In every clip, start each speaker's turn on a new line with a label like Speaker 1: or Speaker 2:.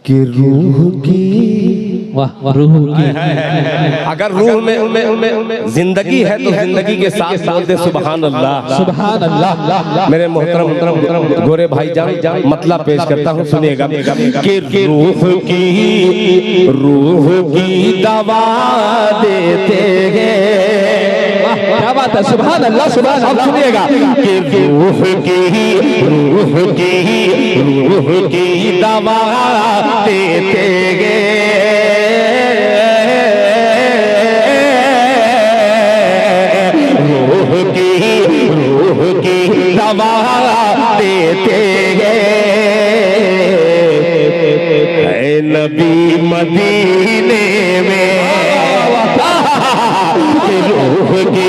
Speaker 1: कि रूह की,
Speaker 2: वाह रूह की,
Speaker 1: अगर रूह में जिंदगी है तो जिंदगी के साथ बोलते सुभान अल्लाह
Speaker 2: सुभान अल्लाह।
Speaker 1: मेरे मोहतरम गोरे भाई जान मतलब पेश करता हूँ, सुनिएगा कि रूह की दवा देते हैं।
Speaker 2: क्या बात है, सुभान अल्लाह सुभान अल्लाह।
Speaker 1: सुनिएगा कि रूह की दवा देते हैं। रूह की दवा देते हैं। नबी मदीने में रूह की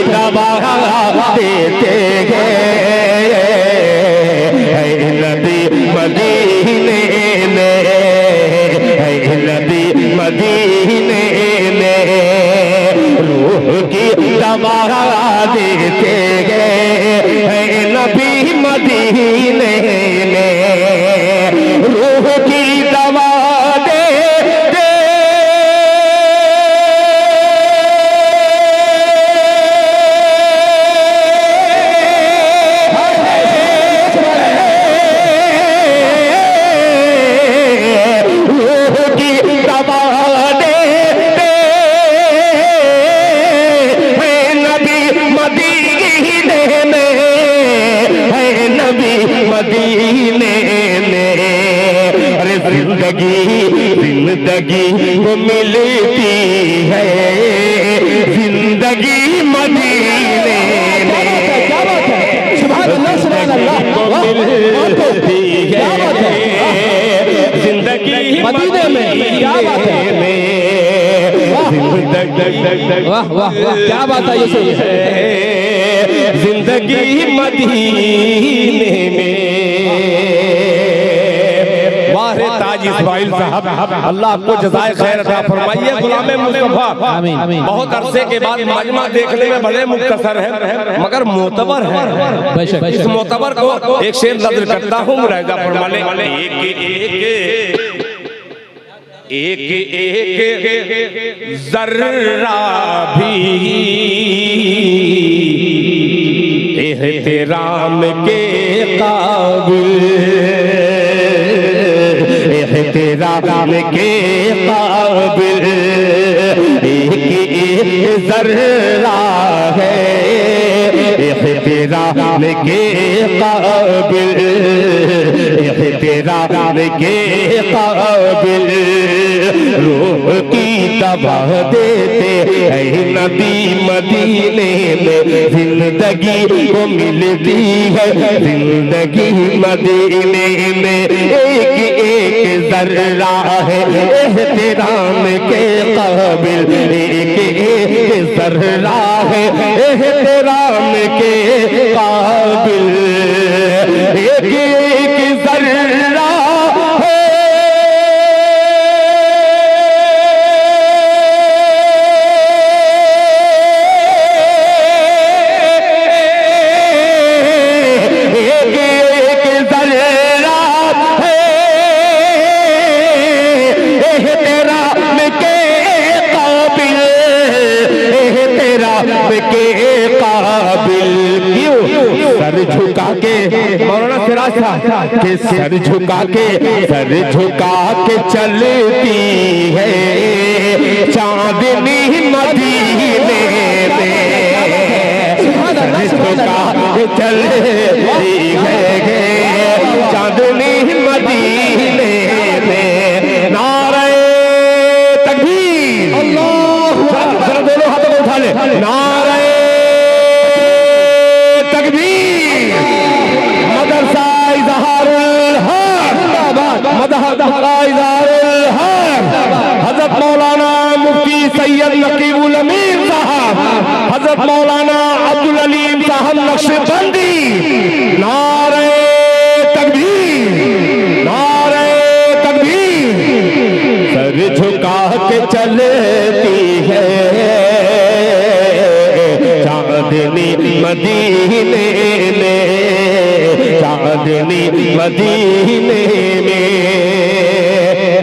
Speaker 1: दवा देते हैं। नबी मदीने में, नबी मदीने में रूह की दवा देते हैं। नबी मदीने में रूह की दवा जिंदगी को मिलती है, जिंदगी मदीने में।
Speaker 2: क्या बात है, सुभान अल्लाह सुभान अल्लाह।
Speaker 1: मिलती है जिंदगी मदीने में। क्या बात है,
Speaker 2: वाह वाह वाह, क्या बात है ये,
Speaker 1: जिंदगी मदीने में। ताज इस्माइल साहब, अल्लाह आपको जज़ाए खैर अता फरमाइए। गुलामे मुस्तफा
Speaker 2: आमीन।
Speaker 1: बहुत अरसे के बाद मजमा देखने में बड़े मुख्तसर है मगर मोतबर है। इस मोतबर को एक शेर नज़र करता हूँ, मुलाहिजा फरमाने वाले। एक जर्रा भी एहतराम के काबिल, एहतराम के काबिल एक जर्रा है, एहतराम के काबिल, एहतराम के काबिल रूह की दवा देते हैं। नबी मदीने में जिंदगी को मिलती है, जिंदगी मदीने में। एक एक जर्रा है एहतराम के काबिल, एक एक जर्रा है एहतराम के काबिल, एक एक जर्रा मौलाना सिराज साहब के सर झुका के चलती है चांदनी मदीने में। सर झुका के चलती है चांदनी मदीने में। नारे तकबीर, अल्लाह, दोनों हाथों को उठा ले। नारे हजरत मौलाना मुफ्ती सैयद नकीबुल अमीर साहब, हजरत मौलाना अब्दुल अलीम साहब नक्शबंदी। नारे तकबीर, नारे तकबीर। सर झुका के चलती है चांदनी मदीने में, चांदनी मदीने में।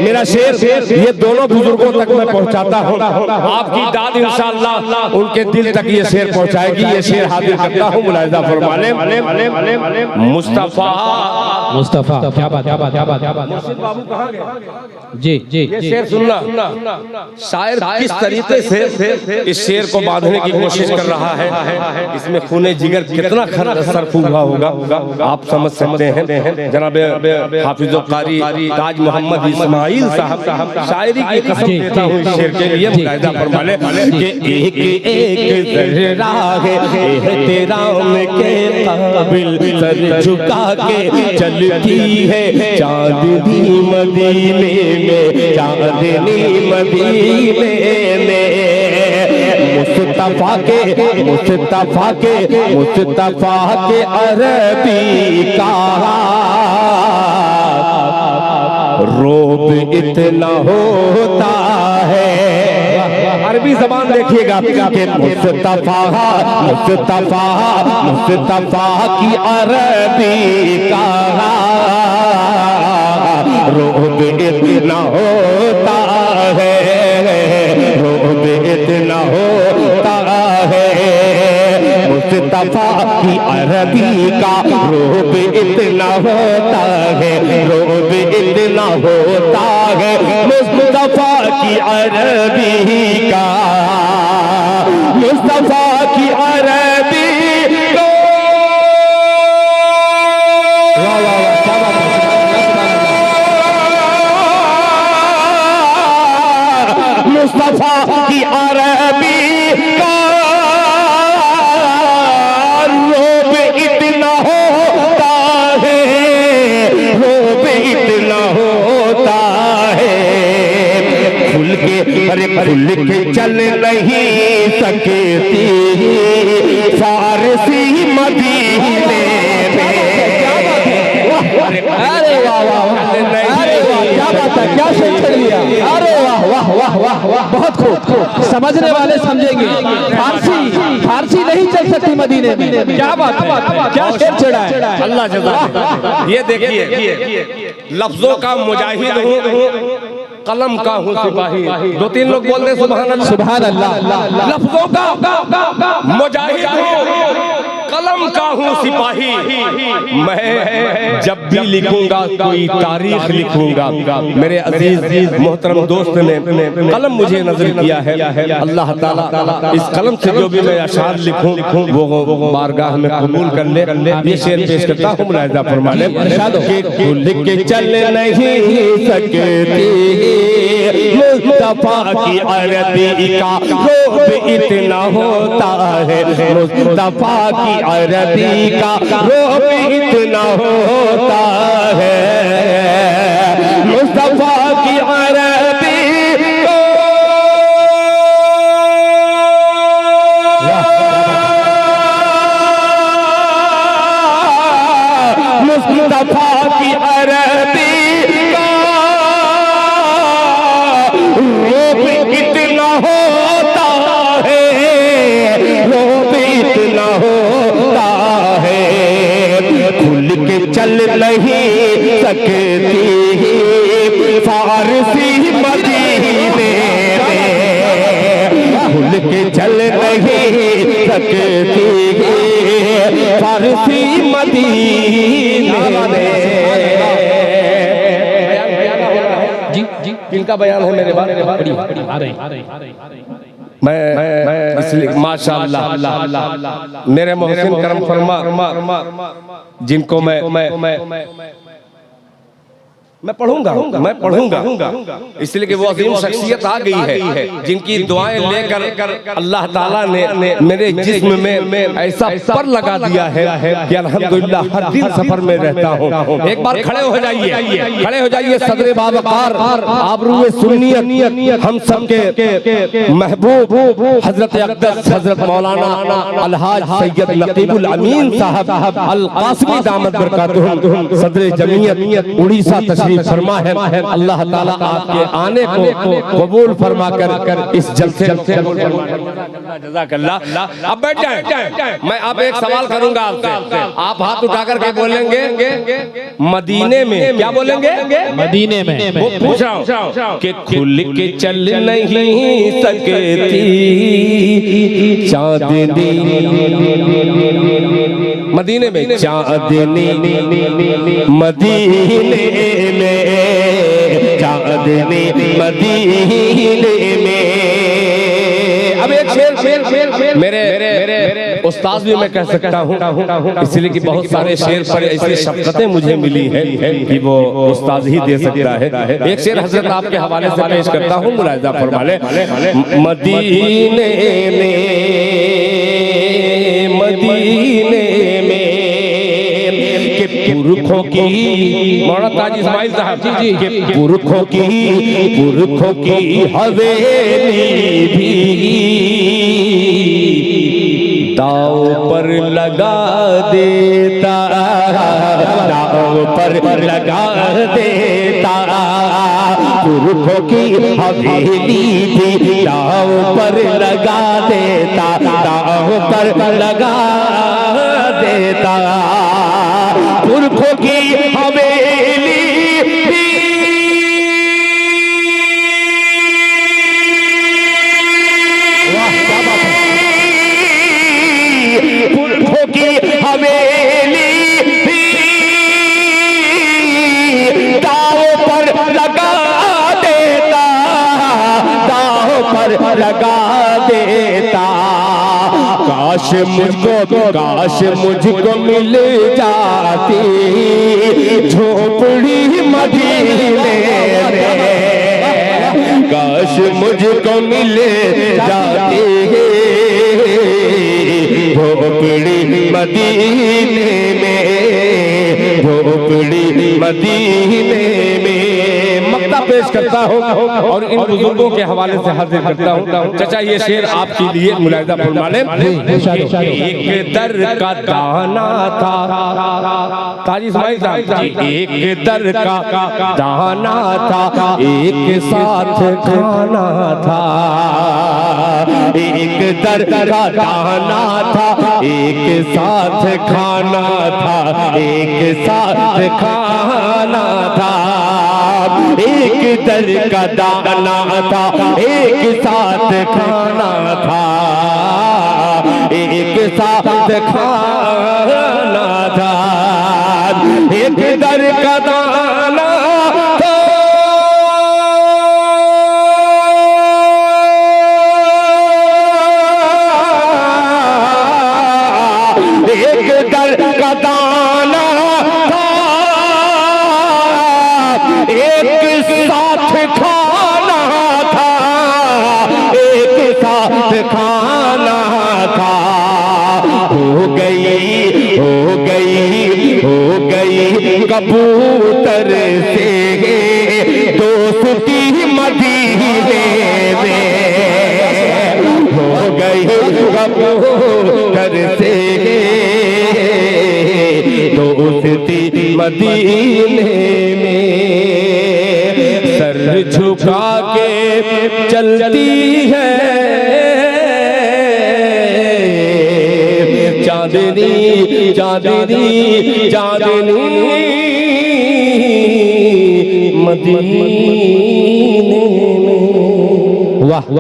Speaker 1: मेरा शेर ये दोनों बुजुर्गों तक मैं पहुंचाता हूं, आपकी दाद इंशाअल्लाह उनके दिल तक ये शेर पहुंचाएगी। ये शेर हाजिर करता हूं, मुलाहिजा फरमा लें। मुस्तफा
Speaker 2: मुस्तफा, क्या बात, क्या बात, क्या बात, क्या बात।
Speaker 1: बाबू कहाँ गए?
Speaker 2: जी जी
Speaker 1: ये शेर सुनना, शायर किस तरीके से इस शेर को बांधने की कोशिश कर रहा है, इसमें खूने जिगर कितना सरफ हुआ होगा आप समझ सकते हैं। जनाब हाफिज कारी ताज मोहम्मद इस्माइल साहब शायरी की कसम देता हूँ इस शेर के लिए, मुलाहिजा फरमा लें कि एक एक जर्रा है एहतराम के काबिल, सर झुका के चलती है चांदनी मदीने में, चांदनी मदीने में। मुस्तफा के अरबी का रोब इतना होता है। अरबी जबान देखिएगा कि मुस्तफा की अरबी का रोब इतना होता है, रोब इतना होता है। मुस्तफा की अरबी का रोब इतना होता है, रोब इतना होता है। मुस्तफा की अरबी का, मुस्तफा की अरबी को। मुस्तफा की अरबी का रोब इतना होता है, रोब इतना होता है। खुल के चल नहीं सकती फारसी मदीने में।
Speaker 2: अरे वाह वाह वाह, अरे वाह, क्या बात है, क्या शेर छेड़ लिया। अरे वाह वाह वाह वाह वाह, बहुत खूब। समझने वाले समझेंगे। फारसी नहीं चल सकती मदीने में। क्या बात है, क्या शेर छेड़ा है।
Speaker 1: अल्लाह जज़ा। ये देखिए, लफ्जों का मुजाहिद हूँ, कलम का हूँ सिपाही। दो तीन लोग बोल रहे सुभान अल्लाह,
Speaker 2: सुभान अल्लाह।
Speaker 1: लफ्जों का मुजाहिद हूँ, कलम का हूँ सिपाही। मैं जब भी लिखूंगा कोई तारीख लिखूंगा। मेरे अजीज मोहतरम दोस्त ने कलम मुझे नजर किया है। अल्लाह ताला इस कलम से जो भी मैं अशार लिखूं वो बारगाह में कबूल कर ले। ये शेर पेश करता हूँ, मुलाहिजा फरमा लें कि खुल के चल नहीं सकती मुस्तफा की अरबी का रोब इतना होता है, मुस्तफा की अरबी का रोब इतना होता है। मुस्तफा की अरबी को मुस्तफा की अरबी का रोब इतना होता है, रोब इतना होता है। खुल के चल नहीं सकती फारसी मदीने में, खुल के चल नहीं सकती फारसी मदीने में।
Speaker 2: जी जी,
Speaker 1: किनका बयान है मेरे बारे में?
Speaker 2: आ रहे
Speaker 1: मैं इसलिए माशाअल्लाह मेरे मोहसिन करम फरमा जिनको मैं पढ़ूंगा इसलिए कि वो अजीम शख्सियत आ गई है जिनकी दुआएं लेकर अल्लाह ताला ने मेरे जिस्म में ऐसा पर लगा दिया है कि अल्हम्दुलिल्लाह हर दिन सफर में रहता हूँ। एक बार खड़े हो जाइए सदर बावकार आबरूए सुन्नियत हम सबके महबूब हजरत अक़दस हजरत मौलाना अलहाज सैयद नकीबुल अमीन साहब अल कासिमी दामत बरकातुहुम सदर जमीयत उड़ीसा तशरीफ फरमा है। अल्लाह ताला आपके आने को कबूल फरमा कर इस जलसे जज़ाकल्लाह। अब बैठ जाएं। मैं अब एक सवाल करूंगा आपसे, आप हाथ उठाकर के बोलेंगे मदीने में, क्या बोलेंगे?
Speaker 2: मदीने में।
Speaker 1: वो पूछ रहा हूं कि खुल के चल नहीं सकती चांदनी मदीने में, चांदनी मदीने में, चांदनी मदीने में। अब एक शेर मेरे उस्ताद भी मैं कह सकता हूँ, इसलिए कि बहुत सारे शेर पर ऐसी शफ़क़तें मुझे मिली है कि वो उस्ताद ही दे सकता है। एक शेर हजरत आपके हवाले से पेश करता हूँ, मुलाहिज़ा फरमा ले। मदीने में, मदीने में के पुरखों की, मौलाना ताज इस्माइल साहब जी के पुरखों की हवेली भी दाव पर लगा देता, दाव पर लगा देता, पुरखों की हवेली भी दाव पर लगा देता, दाव पर लगा देता, पुरखों की हवेली भी पुरखों की हवेली भी दाव पर लगा देता, दाव पर लगा देता। काश मुझको मिल जाती झोपड़ी मदीने में, काश मुझको मिल जाती झोपड़ी मदीने में, झोपड़ी मदीने में। मक्ता पेश करता हूँ और इन बुजुर्गों के हवाले से हाजिर करता हूँ। चाचा ये शेर आपके लिए मुलाहिज़ा फरमा लें। एक दर का दाना था, ताज इस्माइल साहब जी, एक दर का दाना था, एक साथ खाना था, एक दर का दाना था, एक साथ खाना था, एक साथ खाना था, एक दर का दाना था, एक साथ खाना था, एक साथ खाना था, एक दर का दाना था, एक दर का दाना था, एक साथ खाना था, एक साथ खाना था। हो गई कबूतर से दोस्ती मदीने में, हो गई कबूतर से दोस्ती मदीने में। सर झुका के चलती है चांदनी, चांदनी, चांदनी मदीने में। वाह।